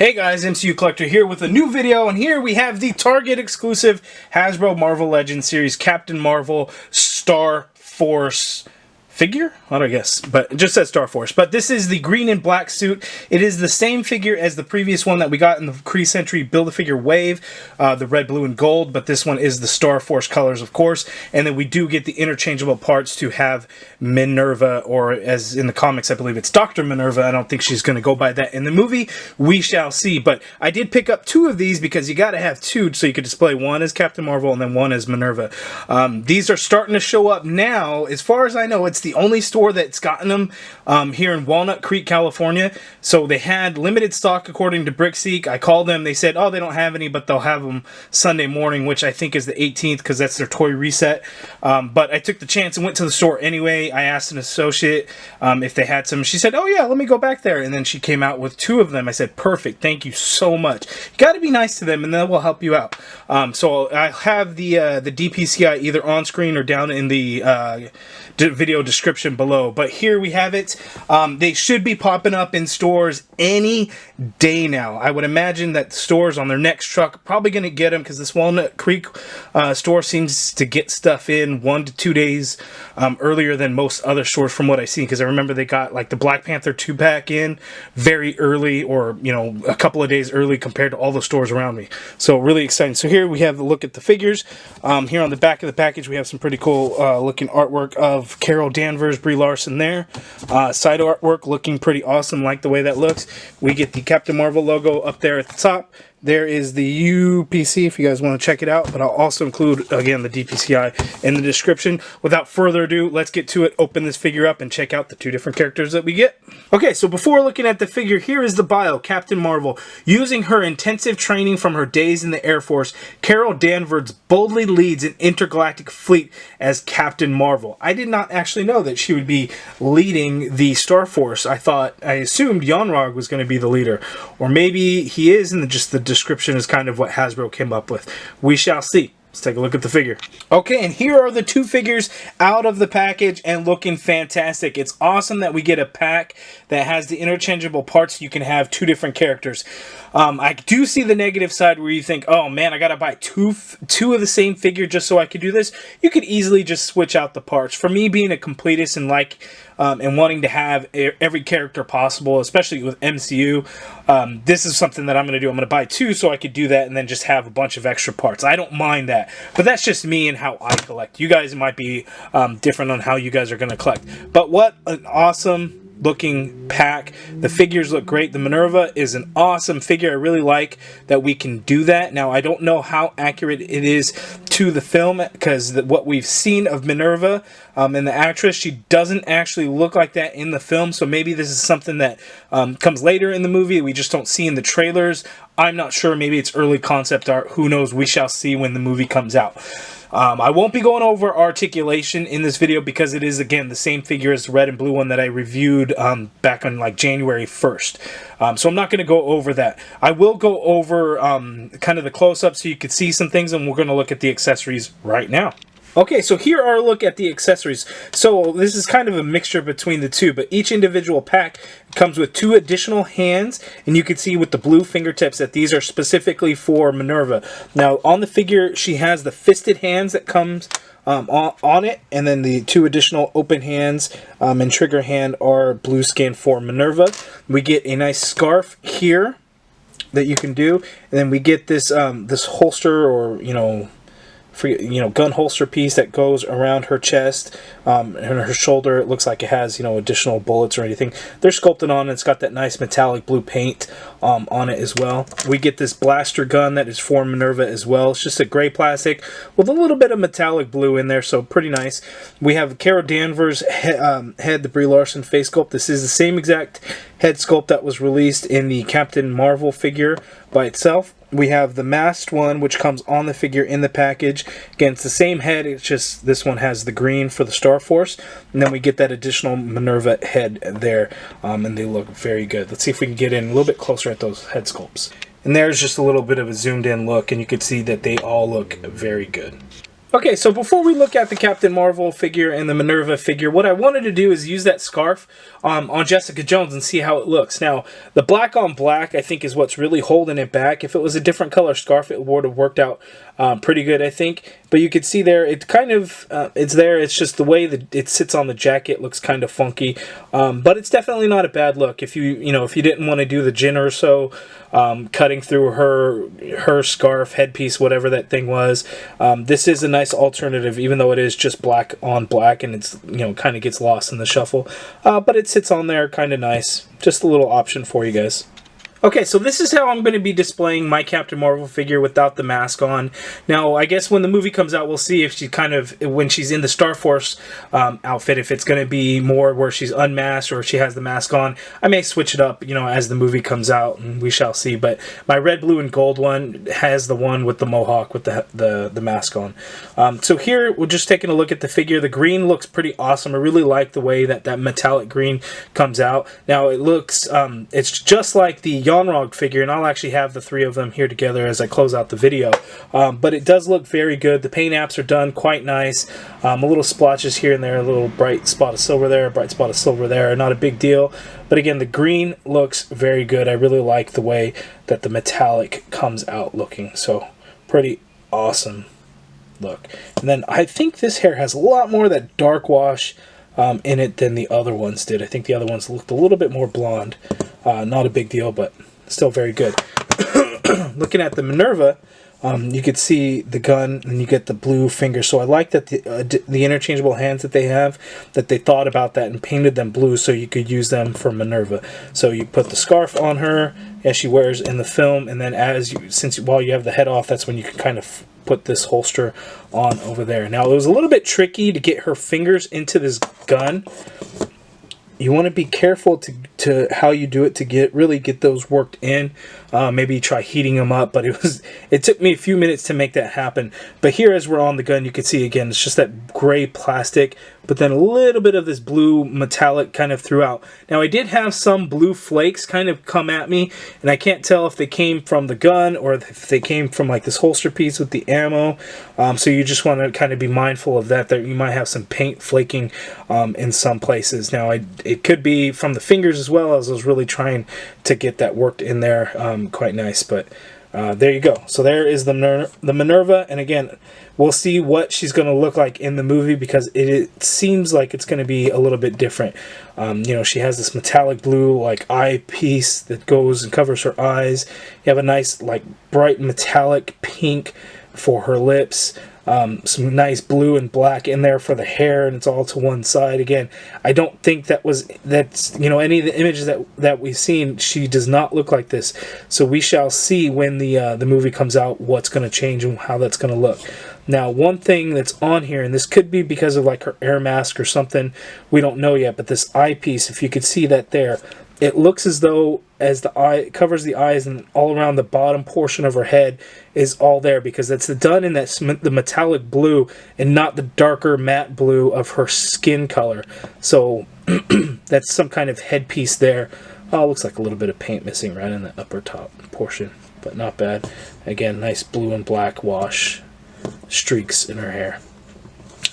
Hey guys, MCU Collector here with a new video, and here we have the Target exclusive Hasbro Marvel Legends series Captain Marvel Starforce figure? I don't guess, but it just says Starforce. But this is the green and black suit. It is the same figure as the previous one that we got in the Kree Century Build-A-Figure wave, the red, blue, and gold, but this one is the Starforce colors, of course, and then we do get the interchangeable parts to have Minn-Erva, or as in the comics, I believe it's Dr. Minn-Erva. I don't think she's going to go by that in the movie. We shall see, but I did pick up two of these because you got to have two so you could display one as Captain Marvel and then one as Minn-Erva. These are starting to show up now. As far as I know, it's the only store that's gotten them here in Walnut Creek, California. So they had limited stock according to Brickseek. I called them. They said, oh, they don't have any, but they'll have them Sunday morning, which I think is the 18th because that's their toy reset. But I took the chance and went to the store anyway. I asked an associate if they had some. She said, oh yeah, let me go back there. And then she came out with two of them. I said, perfect. Thank you so much. You got to be nice to them and they will help you out. So I have the DPCI either on screen or down in the video description below, but here we have it. They should be popping up in stores any day now. I would imagine that stores on their next truck are probably going to get them because this Walnut Creek store seems to get stuff in 1 to 2 days earlier than most other stores from what I've seen, because I remember they got like the Black Panther 2-pack in very early, or you know, a couple of days early compared to all the stores around me. So really exciting. So here we have a look at the figures. Here on the back of the package we have some pretty cool looking artwork of Carol Danvers, Brie Larson there. Side artwork looking pretty awesome, like the way that looks. We get the Captain Marvel logo up there at the top. There is the UPC if you guys want to check it out, but I'll also include, again, the DPCI in the description. Without further ado, let's get to it, open this figure up, and check out the two different characters that we get. Okay, so before looking at the figure, here is the bio. Captain Marvel. Using her intensive training from her days in the Air Force, Carol Danvers boldly leads an intergalactic fleet as Captain Marvel. I did not actually know that she would be leading the Starforce. I assumed Yon-Rogg was going to be the leader, or maybe he is, and just the description is kind of what Hasbro came up with. We shall see. Let's take a look at the figure. Okay, and here are the two figures out of the package and looking fantastic. It's awesome that we get a pack that has the interchangeable parts. You can have two different characters. I do see the negative side where you think, oh man, I gotta buy two of the same figure just so I could do this. You could easily just switch out the parts. For me, being a completist and wanting to have every character possible, especially with MCU, this is something that I'm going to do. I'm going to buy two so I could do that and then just have a bunch of extra parts. I don't mind that, but that's just me and how I collect. You guys might be different on how you guys are going to collect. But what an awesome looking pack. The figures look great. The Minn-Erva is an awesome figure. I really like that we can do that. Now, I don't know how accurate it is to the film, because what we've seen of Minn-Erva and the actress, she doesn't actually look like that in the film, so maybe this is something that comes later in the movie we just don't see in the trailers. I'm not sure. Maybe it's early concept art. Who knows? We shall see when the movie comes out. I won't be going over Articulation in this video because it is, again, the same figure as the red and blue one that I reviewed back on like January 1st. So I'm not going to go over that. I will go over kind of the close-up so you can see some things, and we're going to look at the accessories right now. Okay, so here are a look at the accessories. So this is kind of a mixture between the two, but each individual pack comes with 2 additional hands, and you can see with the blue fingertips that these are specifically for Minn-Erva. Now, on the figure, she has the fisted hands that comes on it, and then the 2 additional open hands and trigger hand are blue skin for Minn-Erva. We get a nice scarf here that you can do, and then we get this this holster, or gun holster piece that goes around her chest and her shoulder. It looks like it has, additional bullets or anything. They're sculpted on, and it's got that nice metallic blue paint on it as well. We get this blaster gun that is for Minn-Erva as well. It's just a gray plastic with a little bit of metallic blue in there, so pretty nice. We have Carol Danvers head, the Brie Larson face sculpt. This is the same exact head sculpt that was released in the Captain Marvel figure by itself. We have the masked one, which comes on the figure in the package. Again, it's the same head, it's just this one has the green for the Starforce. And then we get that additional Minn-Erva head there, and they look very good. Let's see if we can get in a little bit closer at those head sculpts. And there's just a little bit of a zoomed in look, and you can see that they all look very good. Okay, so before we look at the Captain Marvel figure and the Minn-Erva figure, what I wanted to do is use that scarf on Jessica Jones and see how it looks. Now, the black on black, I think, is what's really holding it back. If it was a different color scarf, it would have worked out pretty good, I think. But you can see there, it kind of, it's there. It's just the way that it sits on the jacket looks kind of funky. But it's definitely not a bad look. If you didn't want to do the Jin or so, cutting through her scarf, headpiece, whatever that thing was, this is a nice alternative, even though it is just black on black and it's kind of gets lost in the shuffle, but it sits on there kind of nice. Just a little option for you guys. Okay, so this is how I'm going to be displaying my Captain Marvel figure without the mask on. Now, I guess when the movie comes out, we'll see if she when she's in the Starforce outfit, if it's going to be more where she's unmasked or if she has the mask on. I may switch it up, as the movie comes out, and we shall see. But my red, blue, and gold one has the one with the mohawk with the mask on. So here, we're just taking a look at the figure. The green looks pretty awesome. I really like the way that metallic green comes out. Now, it looks, it's just like the Yonrog figure, and I'll actually have the three of them here together as I close out the video. But it does look very good. The paint apps are done quite nice. A little splotches here and there, a little bright spot of silver there, a bright spot of silver there. Not a big deal. But again, the green looks very good. I really like the way that the metallic comes out looking. So pretty awesome look. And then I think this hair has a lot more of that dark wash in it than the other ones did. I think the other ones looked a little bit more blonde. Not a big deal, but still very good. Looking at the Minn-Erva, you could see the gun and you get the blue finger. So I like that the interchangeable hands that they have, that they thought about that and painted them blue so you could use them for Minn-Erva. So you put the scarf on her as she wears in the film, and then while you have the head off, that's when you can kind of put this holster on over there. Now, it was a little bit tricky to get her fingers into this gun. You want to be careful to how you do it to really get those worked in. Maybe try heating them up, but it took me a few minutes to make that happen. But here, as we're on the gun, you can see again, it's just that gray plastic, but then a little bit of this blue metallic kind of throughout. Now, I did have some blue flakes kind of come at me, and I can't tell if they came from the gun or if they came from like this holster piece with the ammo. So you just want to kind of be mindful of that you might have some paint flaking in some places. Now, it could be from the fingers as well, as I was really trying to get that worked in there quite nice. But there you go. So there is the Minn-Erva, and again, we'll see what she's going to look like in the movie, because it seems like it's going to be a little bit different. She has this metallic blue like eye piece that goes and covers her eyes. You have a nice like bright metallic pink for her lips. Some nice blue and black in there for the hair, and it's all to one side. Again, I don't think that's any of the images that we've seen. She does not look like this, so we shall see when the movie comes out what's going to change and how that's going to look. Now, one thing that's on here, and this could be because of like her air mask or something, we don't know yet, but this eyepiece, if you could see that there, it looks as though as the eye covers the eyes and all around the bottom portion of her head is all there, because that's done in the metallic blue and not the darker matte blue of her skin color. So that's some kind of headpiece there. Oh, looks like a little bit of paint missing right in the upper top portion, but not bad. Again, nice blue and black wash streaks in her hair.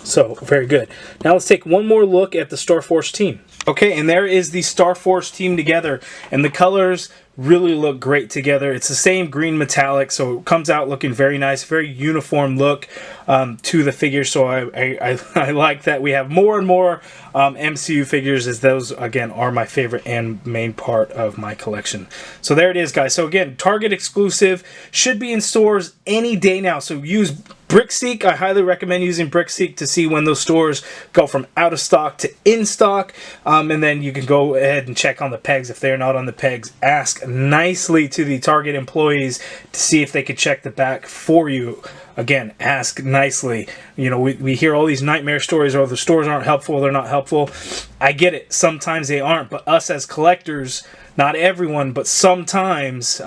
So, very good. Now let's take one more look at the Starforce team. Okay, and there is the Starforce team together, and the colors really look great together. It's the same green metallic, so it comes out looking very nice, very uniform look to the figure. So I like that we have more and more MCU figures, as those again are my favorite and main part of my collection. So there it is, guys. So again, Target exclusive, should be in stores any day now. So use BrickSeek. I highly recommend using BrickSeek to see when those stores go from out of stock to in stock, and then you can go ahead and check on the pegs. If they're not on the pegs, ask nicely to the Target employees to see if they could check the back for you. Again, ask nicely. We hear all these nightmare stories, or the stores aren't helpful, they're not helpful. I get it. Sometimes they aren't, but us as collectors, not everyone, but sometimes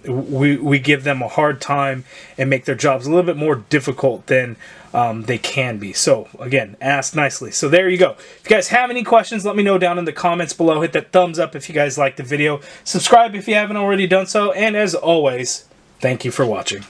we give them a hard time and make their jobs a little bit more difficult than they can be. So, again, ask nicely. So, there you go. If you guys have any questions, let me know down in the comments below. Hit that thumbs up if you guys liked the video. Subscribe if you haven't already done so. And as always, thank you for watching.